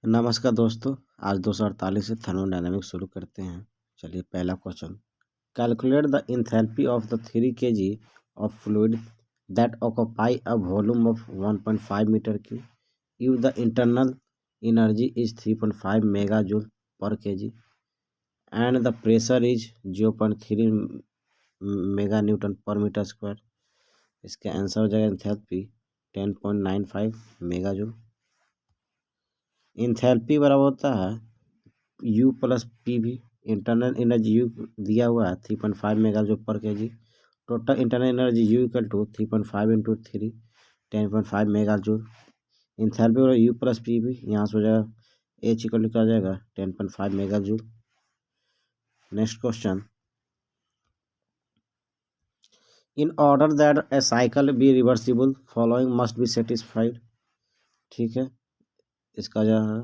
नमस्कार दोस्तों। आज 248 से थर्मोडायनामिक्स शुरू करते हैं। चलिए पहला question. Calculate the enthalpy of the 3 kg of fluid that occupy a volume of 1.5 metre cube if the internal energy is 3.5 mega joule per kg and the pressure is 0.3 mega newton per metre square. इसका answer हो जाएगा enthalpy 10.95 mega joule. Enthalpy बराबर होता है U plus P V. Internal energy U दिया हुआ है 3.5 mega joule per kg। Total internal energy U equal to 3.5 into 3 10.5 mega joule. Enthalpy और U प्लस पी भी यहाँ से हो जाएगा H इक्वल टू क्या हो जाएगा 10.5 mega joule. Next question. In order that a cycle be reversible following must be satisfied. ठीक है, इसका जो है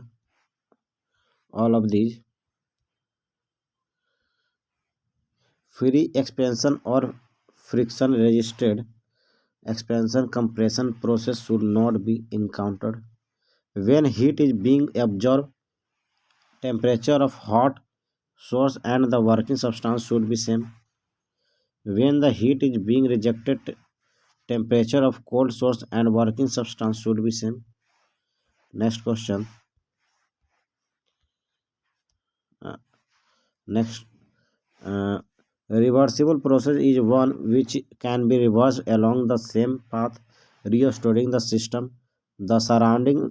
all of these free expansion और friction resisted expansion compression process should not be encountered when heat is being absorbed. Temperature of hot source and the working substance should be same. When the heat is being rejected, temperature of cold source and working substance should be same. Next question. Next, reversible process is one which can be reversed along the same path, restoring the system the surrounding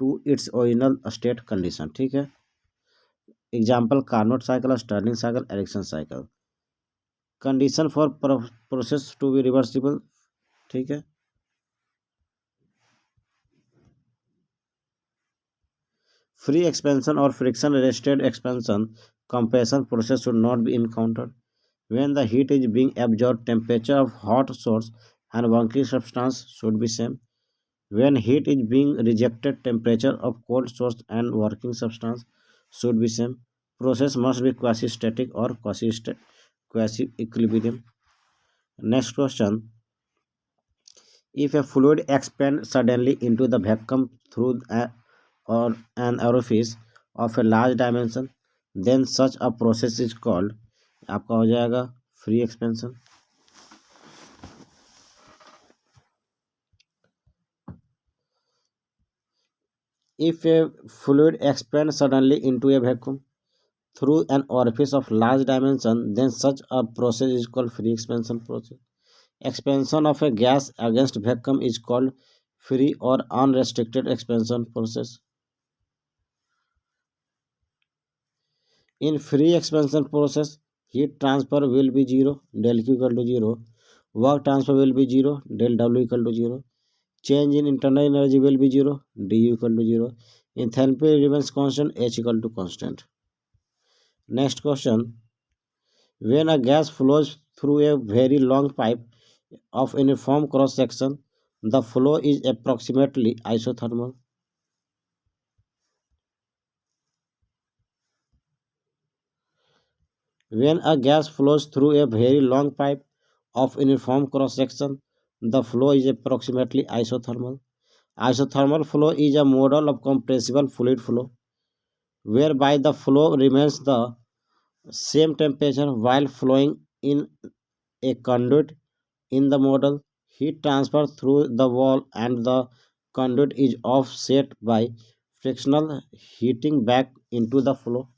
to its original state condition. ठीक है, example Carnot cycle, Stirling cycle, Ericsson cycle. Condition for process to be reversible. ठीक है, free expansion और friction resisted expansion compression process should not be encountered when the heat is being absorbed. Temperature of hot source and working substance should be same. When heat is being rejected, temperature of cold source and working substance should be same. Process must be quasi static और quasi equilibrium. Next question. If a fluid expands suddenly into the vacuum through or an orifice of a large dimension, then such a process is called, आपका हो जाएगा free expansion. If a fluid expands suddenly into a vacuum through an orifice of large dimension, then such a process is called free expansion process. Expansion of a gas against vacuum is called free or unrestricted expansion process. In free expansion process, heat transfer will be 0, del Q equal to 0. Work transfer will be 0, del W equal to 0. Change in internal energy will be 0, du equal to 0. Enthalpy remains constant, H equal to constant. Next question. When a gas flows through a very long pipe of uniform cross section, the flow is approximately isothermal. When a gas flows through a very long pipe of uniform cross section, the flow is approximately isothermal. Isothermal flow is a model of compressible fluid flow whereby the flow remains the same temperature while flowing in a conduit. In the model, heat transfer through the wall and the conduit is offset by frictional heating back into the flow.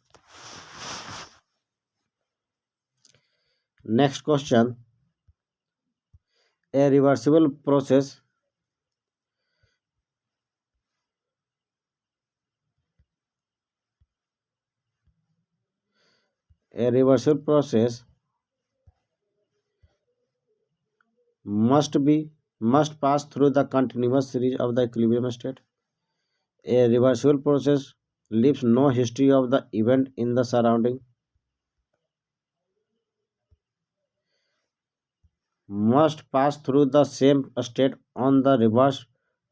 Next question. A reversible process a reversible process must pass through the continuous series of the equilibrium state. A reversible process leaves no history of the event in the surrounding. Must pass through the same state on the reverse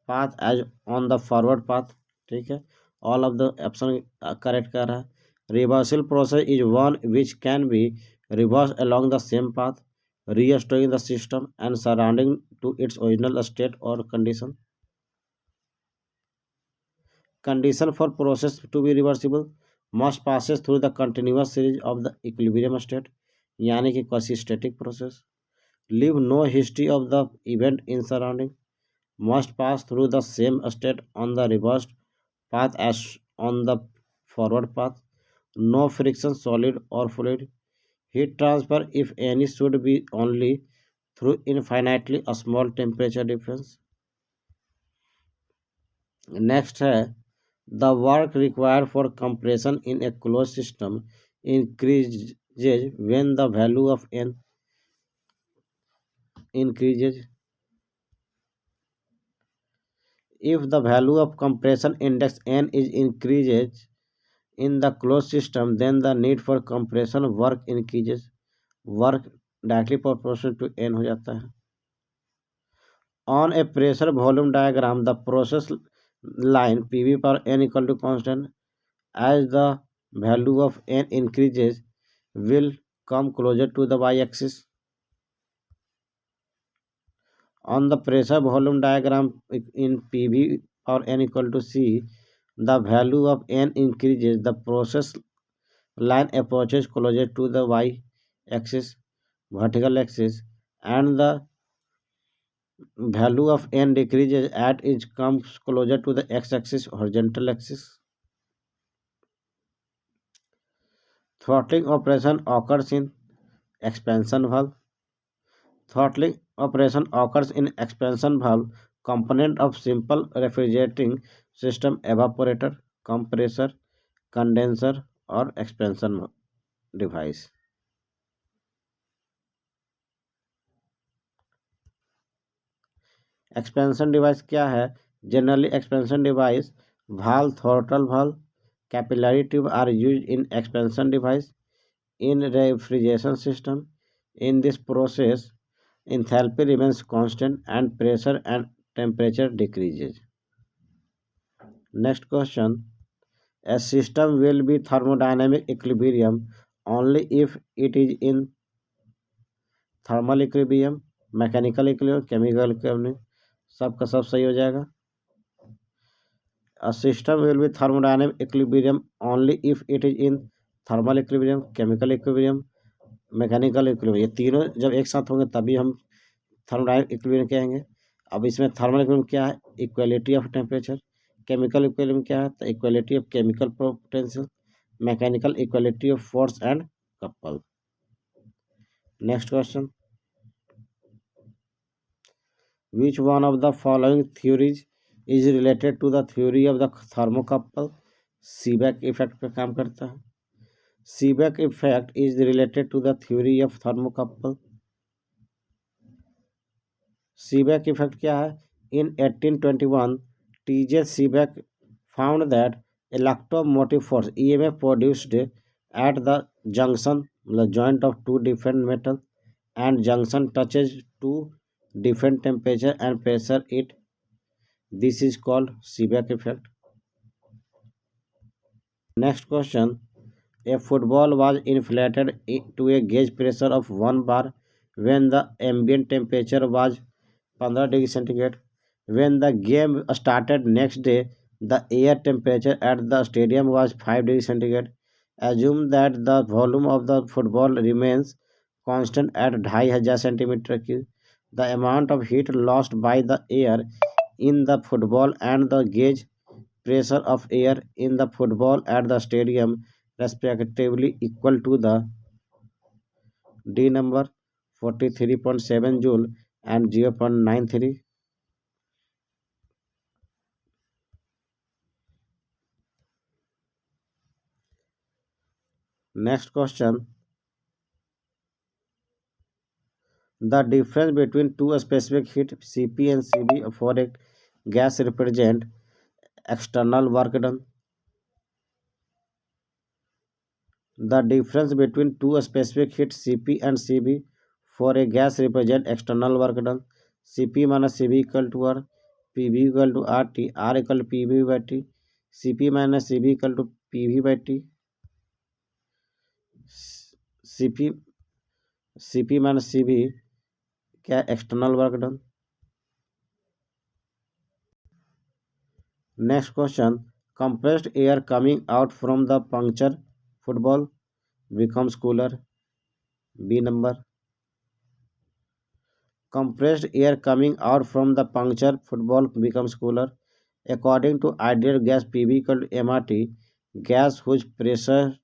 path as on the forward path. ठीक है, all of the option correct कर रहा है। Reversible process is one which can be reversed along the same path, restoring the system and surrounding to its original state or condition. Condition for process to be reversible must passes through the continuous series of the equilibrium state, यानी कि quasi static process. Leave no history of the event in surrounding. Must pass through the same state on the reversed path as on the forward path. No friction, solid or fluid. Heat transfer, if any, should be only through infinitely a small temperature difference. Next है the work required for compression in a closed system increases when the value of n increases. If the value of compression index n is increases in the closed system, then the need for compression work increases. Work directly proportional to n हो जाता है. On a pressure volume diagram, the process line PV per n equal to constant. As the value of n increases, will come closer to the y-axis. On the pressure volume diagram in PV or n equal to C, the value of n increases, the process line approaches closer to the y-axis, vertical axis, and the value of n decreases at it comes closer to the x-axis, horizontal axis. Throttling operation occurs in expansion valve. Throttling operation occurs in expansion valve component of simple refrigerating system evaporator, compressor, condenser or expansion device. Expansion device क्या है? Generally expansion device, valve, throttle valve, capillary tube are used in expansion device in refrigeration system. In this process, enthalpy remains constant and pressure and temperature decreases. Next question. A system will be thermodynamic equilibrium only if it is in thermal equilibrium, mechanical equilibrium, chemical equilibrium. सबका सब सही हो जाएगा. A system will be thermodynamic equilibrium only if it is in thermal equilibrium, chemical equilibrium, mechanical equilibrium. ये तीनों जब एक साथ होंगे तभी हम थर्मोडायनामिक इक्विलिब्रियम कहेंगे. अब इसमें थर्मल इक्विलिब्रियम क्या है? Equality of temperature. Chemical equilibrium क्या है? तो equality of chemical potential. Mechanical equality of force and couple. Next question. Which one of the following theories is related to the theory of the thermocouple? Seebeck effect पे काम करता है. Seebeck effect is related to the theory of thermocouple. Seebeck effect क्या है? In 1821, T.J. Seebeck found that electromotive force EMF produced at the junction, the joint of two different metals, and junction touches two different temperature and pressure. This is called Seebeck effect. Next question. A football was inflated to a gauge pressure of 1 bar when the ambient temperature was 15 degree centigrade. When the game started next day, the air temperature at the stadium was 5 degrees centigrade. Assume that the volume of the football remains constant at 2500 centimeter cube. The amount of heat lost by the air in the football and the gauge pressure of air in the football at the stadium respectively equal to the D number 43.7 joule and 0.93. Next question. The difference between two specific heat Cp and Cv for a gas represent external work done. The difference between two specific heat Cp and Cv for a gas represent external work done. Cp minus Cv equal to R, Pv equal to RT, R equal to Pv by T, Cp minus Cv equal to Pv by T. Cp Cp minus Cv क्या external work done. Next question. Compressed air coming out from the puncture football becomes cooler. B number. Compressed air coming out from the puncture football becomes cooler. According to ideal gas PV called MRT, gas whose pressure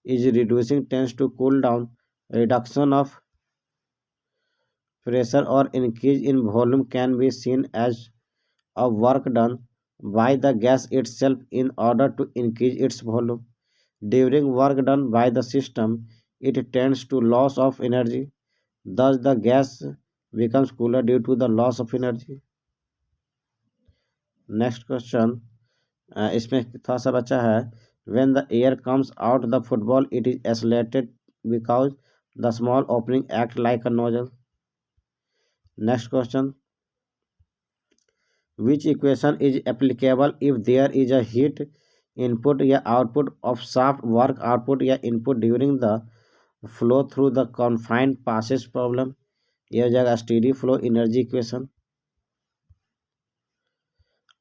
is reducing tends to cool down. Reduction of pressure or increase in volume can be seen as a work done by the gas itself in order to increase its volume. During work done by the system, it tends to loss of energy. Thus, the gas becomes cooler due to the loss of energy. Next question इसमें थोड़ा सा बचा है when the air comes out the football it is accelerated because the small opening act like a nozzle. Next question, which equation is applicable if there is a heat input या output of shaft work output या input during the flow through the confined passage problem. यह हो जाएगा steady flow energy equation.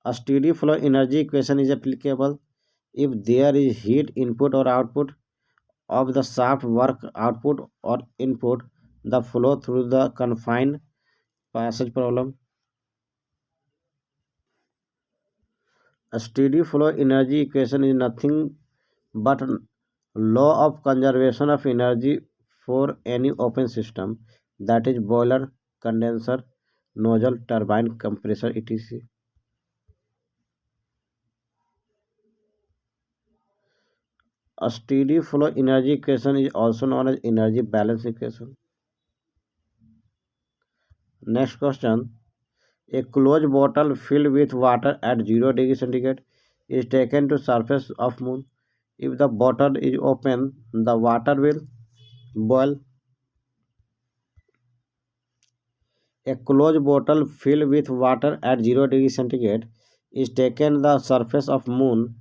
A steady flow energy equation is applicable if there is heat input or output of the shaft work output or input the flow through the confined passage problem. A steady flow energy equation is nothing but law of conservation of energy for any open system, that is boiler, condenser, nozzle, turbine, compressor, etc. A steady flow energy equation is also known as energy balance equation. Next question. A closed bottle filled with water at 0 degree centigrade is taken to surface of moon. If the bottle is open, the water will boil. A closed bottle filled with water at 0 degree centigrade is taken the surface of moon.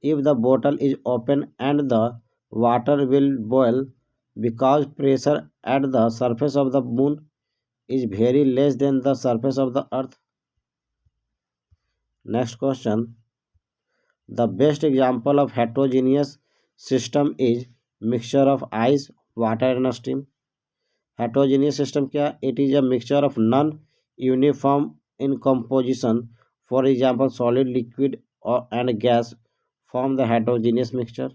If the bottle is open and the water will boil because pressure at the surface of the moon is very less than the surface of the earth. Next question. The best example of heterogeneous system is mixture of ice, water and steam. Heterogeneous system क्या? It is a mixture of non-uniform in composition. For example, solid, liquid and gas form the heterogeneous mixture.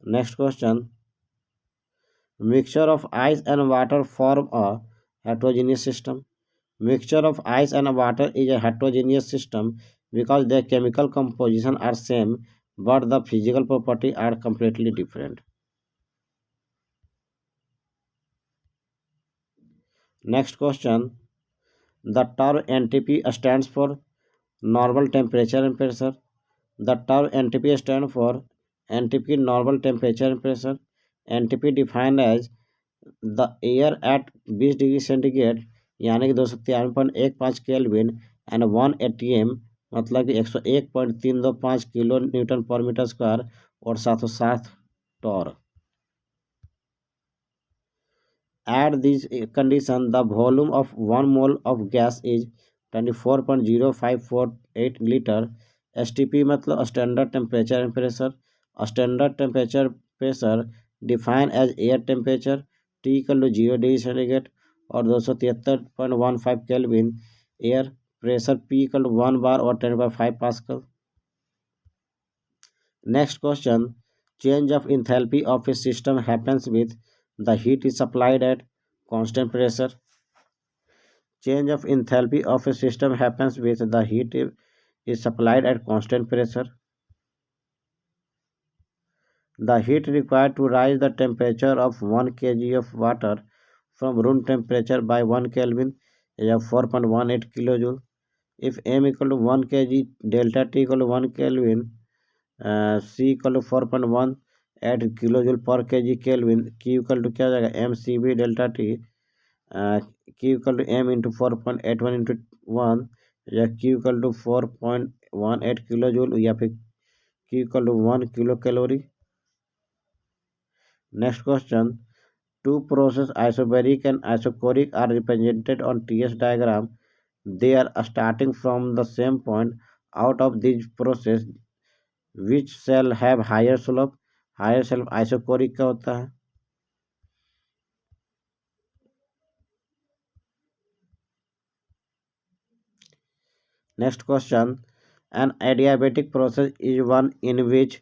Next question. Mixture of ice and water form a heterogeneous system. Mixture of ice and water is a heterogeneous system because their chemical composition are same but the physical property are completely different. Next question. The term NTP stands for normal temperature and pressure. The term NTP stands for NTP normal temperature and pressure. NTP defined as the air at 20 degree centigrade यानी कि 293.15 kelvin and 1 atm मतलब कि 101.325 kilo Newton per metre square और 760 Tor. At this condition, the volume of 1 mole of gas is 24.0548 liter. STP मतलब standard temperature and pressure. A standard temperature pressure defined as air temperature T equal to 0 degree centigrade और 273.15 kelvin. Air pressure P equal to 1 bar और 10/5 pascal. Next question. Change of enthalpy of a system happens with the heat is supplied at constant pressure. Change of enthalpy of a system happens with the heat is supplied at constant pressure. The heat required to rise the temperature of 1 kg of water from room temperature by 1 Kelvin is 4.18 kilojoule. If M equal to 1 kg, delta T equal to 1 Kelvin, C equal to 4.1 eight kilo joule per K G kelvin. Q equal to क्या हो जाएगा M C B delta T. Q equal to M into 4.81 into 1 या Q equal to 4.18 kilo joule या फिर Q equal to 1 kilo calorie. Next question. Two processes isobaric and isochoric are represented on TS diagram. They are starting from the same point. out of these process which shall have higher slope. higher slope isochoric का होता है. Next question. An adiabatic process is one in which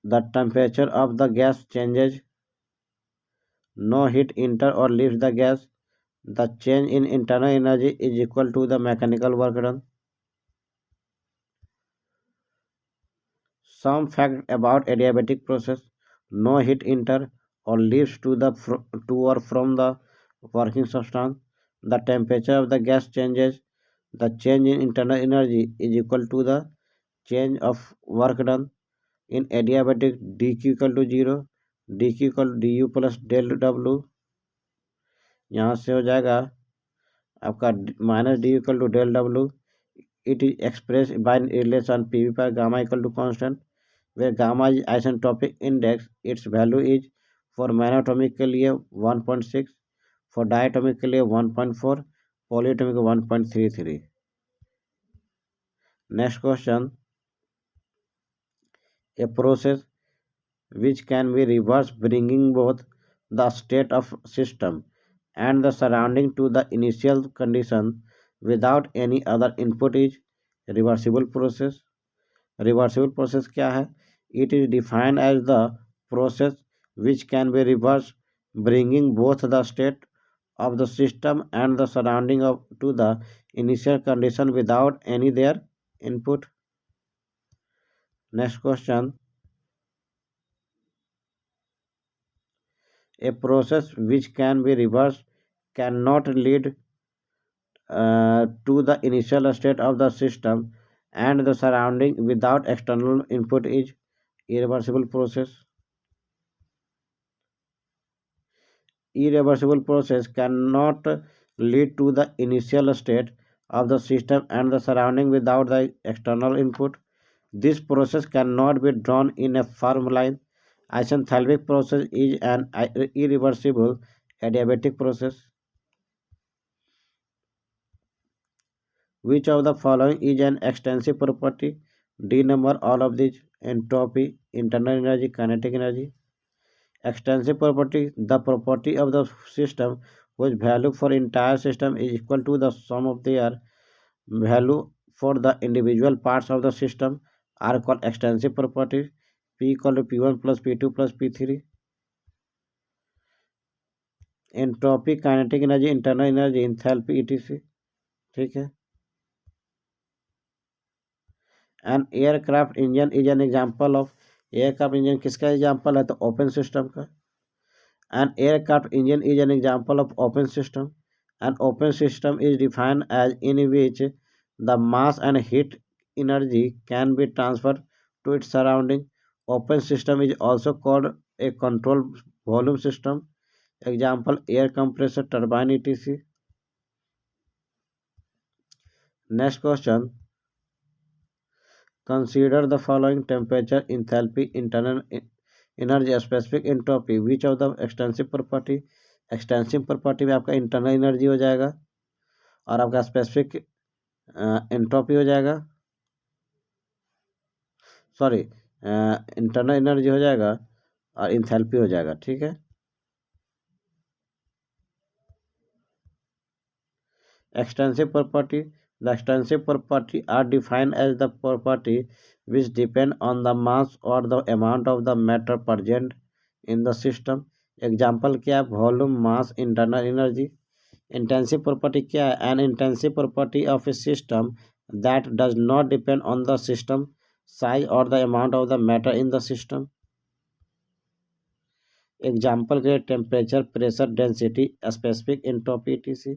the temperature of the gas changes, no heat enter or leaves the gas. The change in internal energy is equal to the mechanical work done. Some fact about adiabatic process: no heat enter or leaves to or from the working substance. The temperature of the gas changes. The change in internal energy is equal to the change of work done. In adiabatic, dq equal to 0, dq equal to du plus del w. यहाँ से हो जाएगा आपका minus D equal to del W. It is express by relation P V पर gamma equal to constant where gamma is isentropic index. Its value is for monatomic के लिए 1.6, for diatomic के लिए 1.4, polyatomic 1.33. Next question. A process which can be reversed bringing both the state of system and the surrounding to the initial condition without any other input is reversible process. Reversible process क्या है? It is defined as the process which can be reversed, bringing both the state of the system and the surrounding to the initial condition without any their input. Next question. A process which can be reversed cannot lead to the initial state of the system and the surrounding without external input is irreversible process. Irreversible process cannot lead to the initial state of the system and the surrounding without the external input. This process cannot be drawn in a firm line. Isenthalpic process is an irreversible adiabatic process. Which of the following is an extensive property? D number all of these: entropy, internal energy, kinetic energy. Extensive property: the property of the system whose value for entire system is equal to the sum of their value for the individual parts of the system are called extensive properties. P equal to P1 plus P2 plus P3. Entropy, kinetic energy, internal energy, enthalpy, ETC. ठीक है. An aircraft engine is an example of. Aircraft engine किसका example है? तो open system का. An aircraft engine is an example of open system. An open system is defined as in which the mass and heat energy can be transferred to its surrounding. Open system is also called a controlled volume system. Example: air compressor, turbine, etc. Next question. Consider the following: temperature, enthalpy, internal energy, specific entropy. Which of the extensive property? Extensive property में आपका internal energy हो जाएगा और आपका specific entropy हो जाएगा. Sorry, internal energy हो जाएगा और इंथैल्पी हो जाएगा. ठीक है. Extensive property. The extensive property are defined as the property which depend on the mass or the amount of the matter present in the system. Example क्या है? Volume, mass, internal energy. Intensive property क्या है? An intensive property of a system that does not depend on the system size और the amount of the matter in the system. Example के temperature, pressure, density, specific entropy, etc.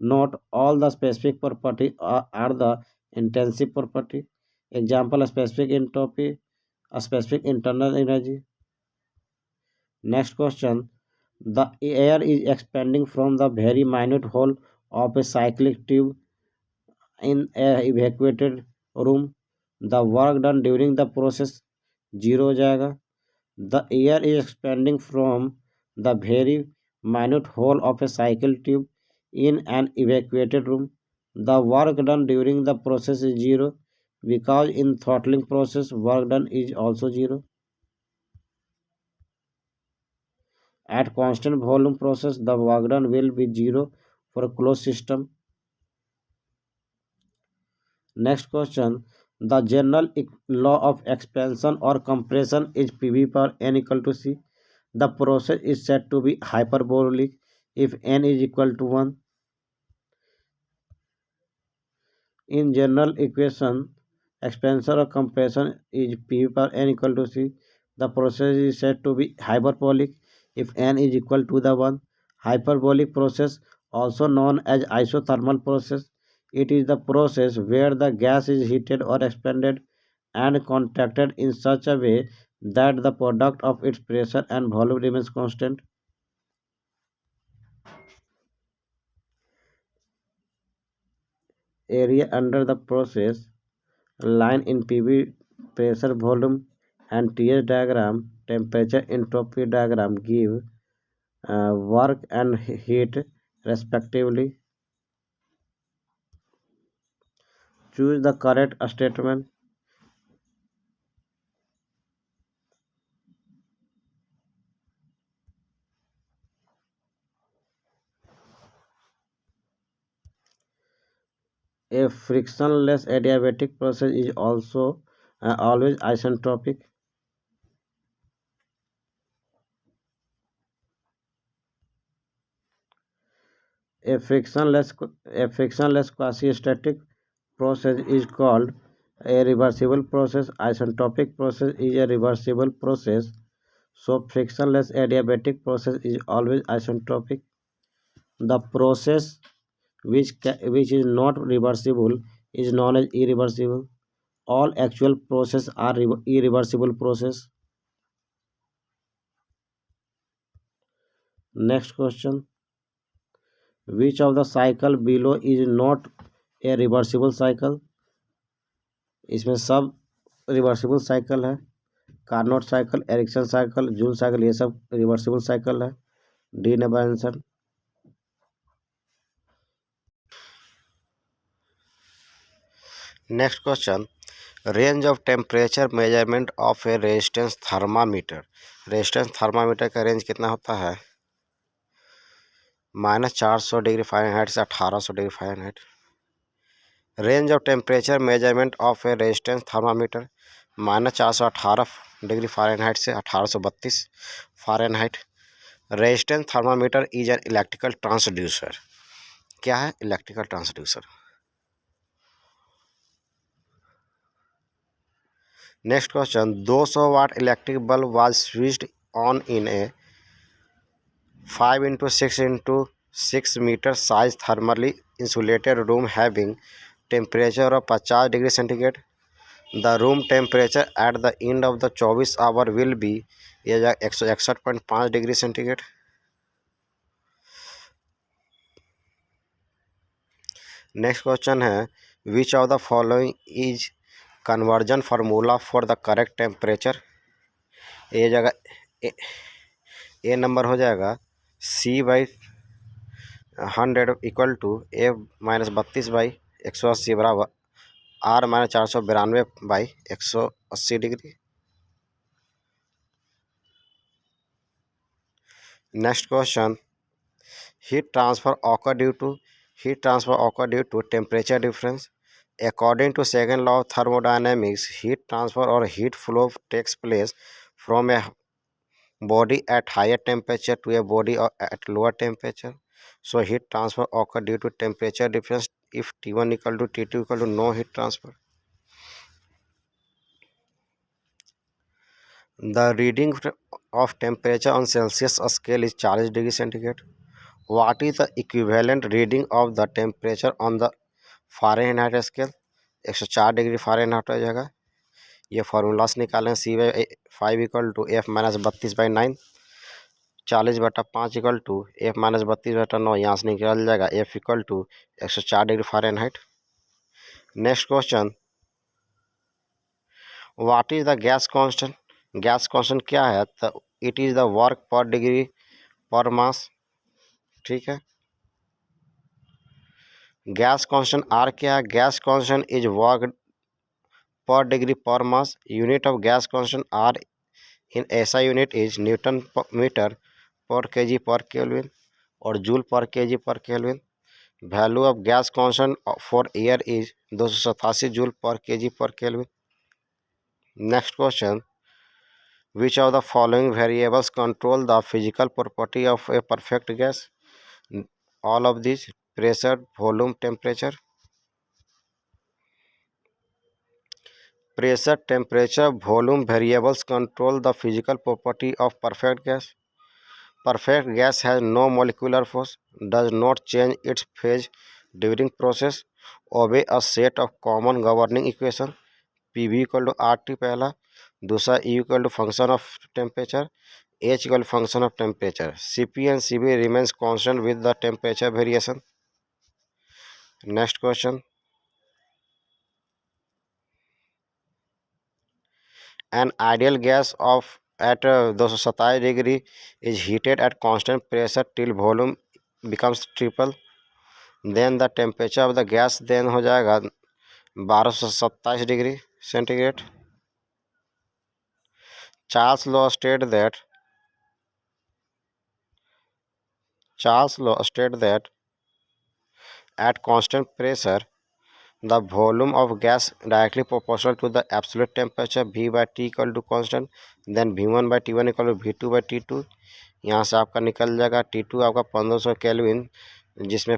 Not all the specific property are the intensive property. Example: specific entropy, a specific internal energy. Next question. The air is expanding from the very minute hole of a cyclic tube in a evacuated room. The work done during the process zero हो जाएगा. The air is expanding from the very minute hole of a cycle tube in an evacuated room. The work done during the process is zero because in throttling process work done is also zero. At constant volume process the work done will be zero for a closed system. Next question. The general law of expansion or compression is PV per n equal to C. The process is said to be hyperbolic if n is equal to 1. In general equation, expansion or compression is P per n equal to C. The process is said to be hyperbolic if n is equal to the 1. Hyperbolic process, also known as isothermal process, it is the process where the gas is heated or expanded and contracted in such a way that the product of its pressure and volume remains constant. Area under the process line in PV pressure volume and TS diagram temperature entropy diagram give work and heat respectively. Choose the correct statement. A frictionless adiabatic process is also always isentropic. A frictionless quasi-static process is called a reversible process. Isentropic process is a reversible process. So frictionless adiabatic process is always isentropic. The process which is not reversible is known as irreversible. All actual processes are irreversible process. Next question. Which of the cycle below is not a reversible cycle? इसमें सब reversible cycle है. Carnot cycle, Ericsson cycle, joule cycle, ये सब reversible cycle है. D number answer. Next question. Range of temperature measurement of a resistance thermometer. Resistance thermometer का range कितना होता है? -400 डिग्री फ़ारेनहाइट से 1800 degree Fahrenheit. Range of temperature measurement of a resistance thermometer -418 degree Fahrenheit से 1832 Fahrenheit. Resistance thermometer is an electrical transducer. क्या है? Electrical transducer. Next question. 200 watt electric bulb was switched on in a 5 × 6 × 6 metre size thermally insulated room having temperature of 50 degree centigrade. The room temperature at the end of the 24 hour will be 161.5 degree centigrade. Next question है. Which of the following is conversion formula for the correct temperature. ए जगह ए number हो जाएगा C/100 equal to A-32/180 बराबर R-492/180 degree. Next question. Heat transfer occur due to temperature difference. According to second law of thermodynamics, heat transfer or heat flow takes place from a body at higher temperature to a body at lower temperature. So heat transfer occur due to temperature difference. If T1 equal to T2 equal to no heat transfer. The reading of temperature on Celsius scale is 40 degree centigrade. What is the equivalent reading of the temperature on the Fahrenheit scale? 104 degree Fahrenheit हो जाएगा. ये formulas निकालें. C/5 equal to F-32/9. 40/5 equal to F-32/9. यहाँ से निकल जाएगा F equal to 104 degree Fahrenheit. Next question. What is the gas constant. Gas constant क्या है? तो it is the work per degree per mass. ठीक है. गैस कांस्टेंट आर क्या है? Gas constant is work per degree per mass. Unit of gas constant R in SI unit is Newton meter per kg per Kelvin or joule per kg per Kelvin. Value of gas constant for air is 287 joule per kg per Kelvin. Next question. Which of the following variables control the physical property of a perfect gas? All of these: pressure, volume, temperature. Pressure, temperature, volume variables control the physical property of perfect gas. Perfect gas has no molecular force, does not change its phase during process, obey a set of common governing equation. PV equal to RT पहला, दूसरा E equal to function of temperature, H equal to function of temperature. Cp and Cv remains constant with the temperature variation. Next question. An ideal gas of at 227 degree is heated at constant pressure till volume becomes triple. Then the temperature of the gas then हो जाएगा 1227 degree centigrade. Charles law state that at constant pressure the volume of gas directly proportional to the absolute temperature V by T equal to constant, then V1 by T1 equal to V2 by T2. यहाँ से आपका निकल जाएगा T2 आपका 1500 kelvin, जिसमें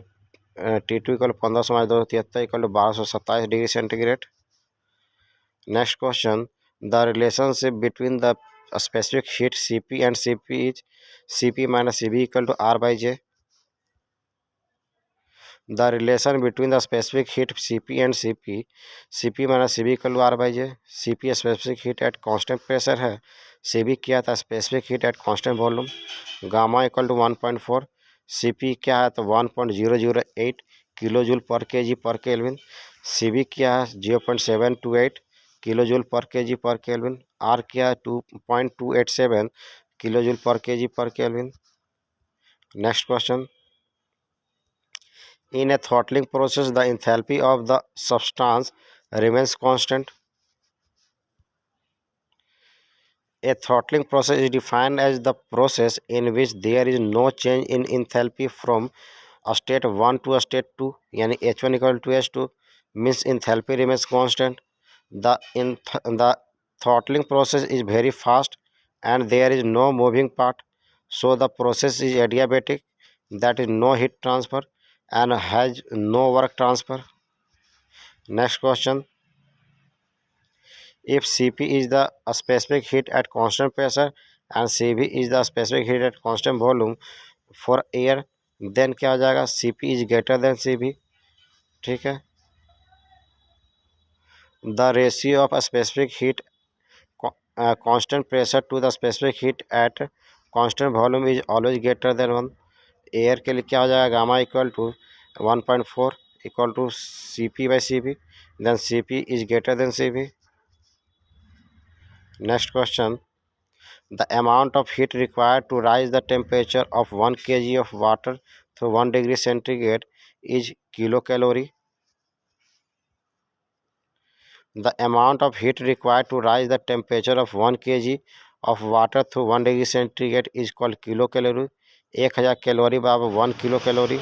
T2 equal 1500 minus 273 equal to 1227 degree centigrade. Next question. The relationship between the specific heat Cp and Cp is Cp minus Cv equal to R by J. The relation between the specific heat Cp and Cp minus Cv equal to R by J. Cp specific heat at constant pressure है, Cv क्या था? specific heat at constant volume. Gamma equal to 1.4. Cp क्या है? तो 1.008 kilo joule per kg पर kelvin. Cv क्या है? 0.728 kilo joule per kg पर केल्विन. R क्या है? 2.287 किलो जूल पर kg पर kelvin. Next question. In a throttling process, the enthalpy of the substance remains constant. A throttling process is defined as the process in which there is no change in enthalpy from a state 1 to a state 2, यानी H1 equal to H2 means enthalpy remains constant. The throttling process is very fast and there is no moving part, so the process is adiabatic, that is no heat transfer and has no work transfer. Next question. If Cp is the specific heat at constant pressure and Cv is the specific heat at constant volume for air, then क्या हो जाएगा? Cp is greater than Cv. ठीक है. The ratio of a specific heat constant pressure to the specific heat at constant volume is always greater than 1. Air के लिए क्या हो जाएगा? Gamma equal to 1.4 equal to Cp by Cv. Then Cp is greater than Cv. Next question. The amount of heat required to rise the temperature of 1 kg of water to 1 degree centigrade is kilocalorie. The amount of heat required to rise the temperature of 1 kg of water to 1 degree centigrade is called kilocalorie. 1000 calorie बराबर 1 kilocalorie.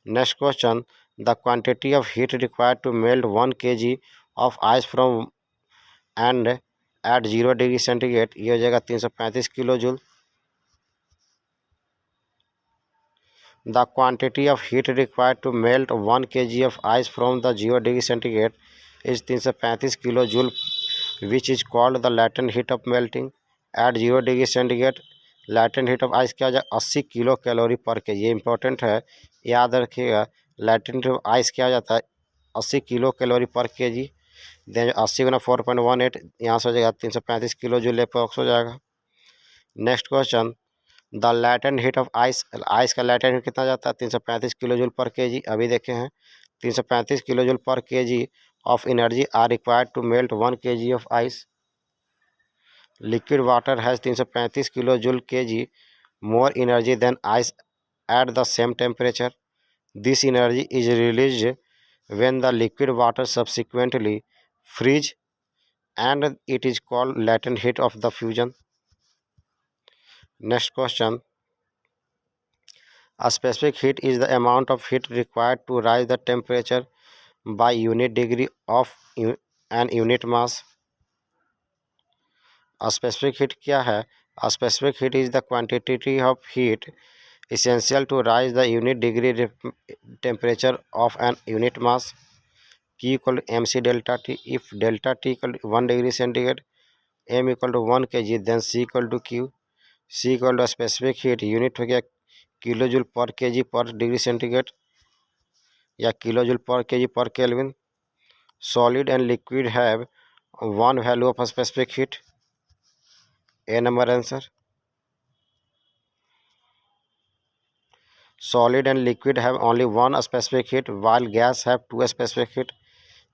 Next question. The quantity of heat required to melt 1 kg of ice from and at 0 degree centigrade, ये हो जाएगा 335 kilo joule. The quantity of heat required to melt 1 kg of ice from the 0 degree centigrade is 335 kilojoule, which is called the latent heat of melting. At 0 degree centigrade, latent heat of ice क्या हो जाए? 80 kilo calorie पर के. ये important है, याद रखिएगा. latent heat of ice क्या हो जाता है? 80 किलो कैलोरी पर के जी. देन 80 गुना 4.18 यहाँ से हो जाएगा 335 किलो जूल अप्रॉक्स हो जाएगा. Next question. The latent heat of ice. Ice का लैटेंट हीट कितना जाता है? 335 किलो जूल पर के जी. अभी देखे हैं 335 kilo joule per K G of energy are required to melt 1 K G of ice. Liquid water has 335 kilojoule K G more energy than ice at the same temperature. This energy is released when the liquid water subsequently freeze, and it is called latent heat of the fusion. Next question. A specific heat is the amount of heat required to rise the temperature by unit degree of an unit mass. A specific heat क्या है? A specific heat is the quantity of heat essential to rise the unit degree temperature of an unit mass. Q equal to mc delta T. If delta T equal to 1 degree centigrade, m equal to 1 kg, then C equal to Q. C equal to specific heat unit हो गया kilo joule per K G per degree centigrade या kilo joule per K G per kelvin. Solid and liquid have one value of a specific heat. A number answer. Solid and liquid have only one specific heat, while gas have two specific heat.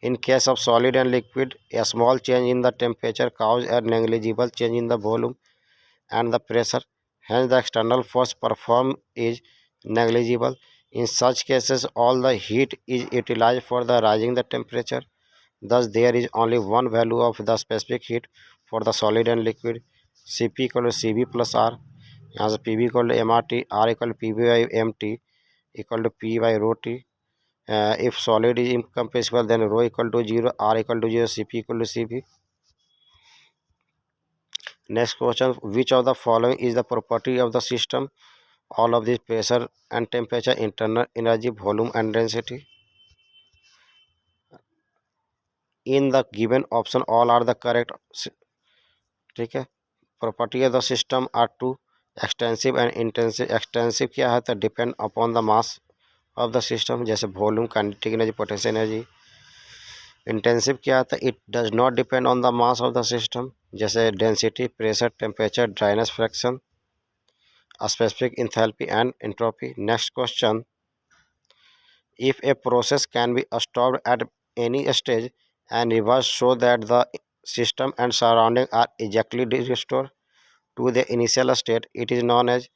In case of solid and liquid, a small change in the temperature causes a negligible change in the volume and the pressure. Hence, the external force performed is negligible. In such cases, all the heat is utilized for the rising the temperature. Thus, there is only one value of the specific heat for the solid and liquid. Cp equal to Cv plus R. यहाँ से Pv equal to mRT, R equal to Pv by mt equal to P by rho T. If solid is incompressible, then rho equal to 0, R equal to 0, Cp equal to Cv. Next question, which of the following is the property of the system? All of these: pressure and temperature, internal energy, volume and density. In the given option, all are the correct. ठीक है. Property of the system are two: extensive and intensive. Extensive क्या है? तो depend upon the mass of the system, जैसे volume, kinetic energy, potential energy. Intensive क्या है? तो it does not depend on the mass of the system, जैसे density, pressure, temperature, dryness, fraction, specific enthalpy and entropy. Next question. If a process can be stopped at any stage and reversed so that the system and surrounding are exactly restored to the initial state, it is known as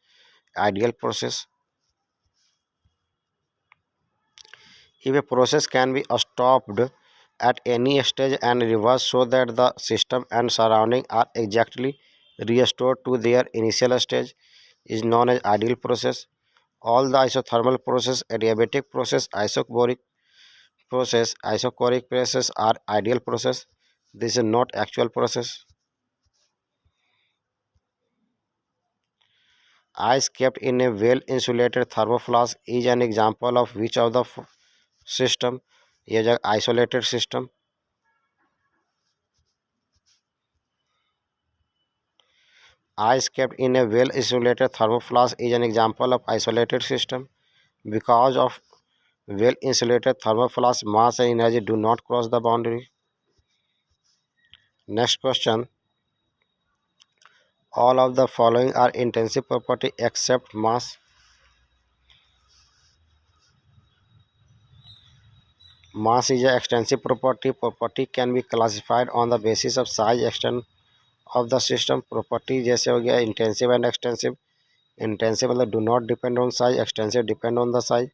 ideal process. If a process can be stopped at any stage and reversed so that the system and surrounding are exactly restored to their initial stage, is known as ideal process. All the isothermal process, adiabatic process, isochoric process are ideal process. This is not actual process. Ice kept in a well-insulated thermoflask is an example of which of the system? is an isolated system. Ice kept in a well-insulated thermoflask is an example of isolated system. Because of well-insulated thermoflask, mass and energy do not cross the boundary. Next question. All of the following are intensive property except mass. Mass is an extensive property. Property can be classified on the basis of size, extent of the system. Property जैसे हो गया intensive and extensive. Intensive मतलब do not depend on size, extensive depend on the size.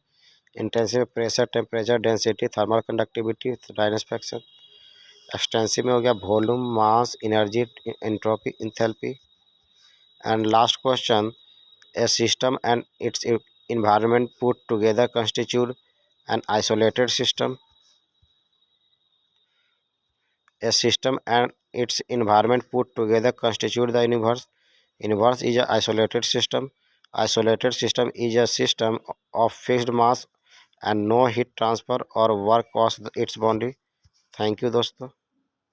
Intensive pressure, temperature, density, thermal conductivity, dryness fraction. Extensive में हो गया volume, mass, energy, entropy, enthalpy. And last question, a system and its environment put together constitute an isolated system. A system and its environment put together constitute the universe. Universe is an isolated system. Isolated system is a system of fixed mass and no heat transfer or work across its boundary. Thank you दोस्तों.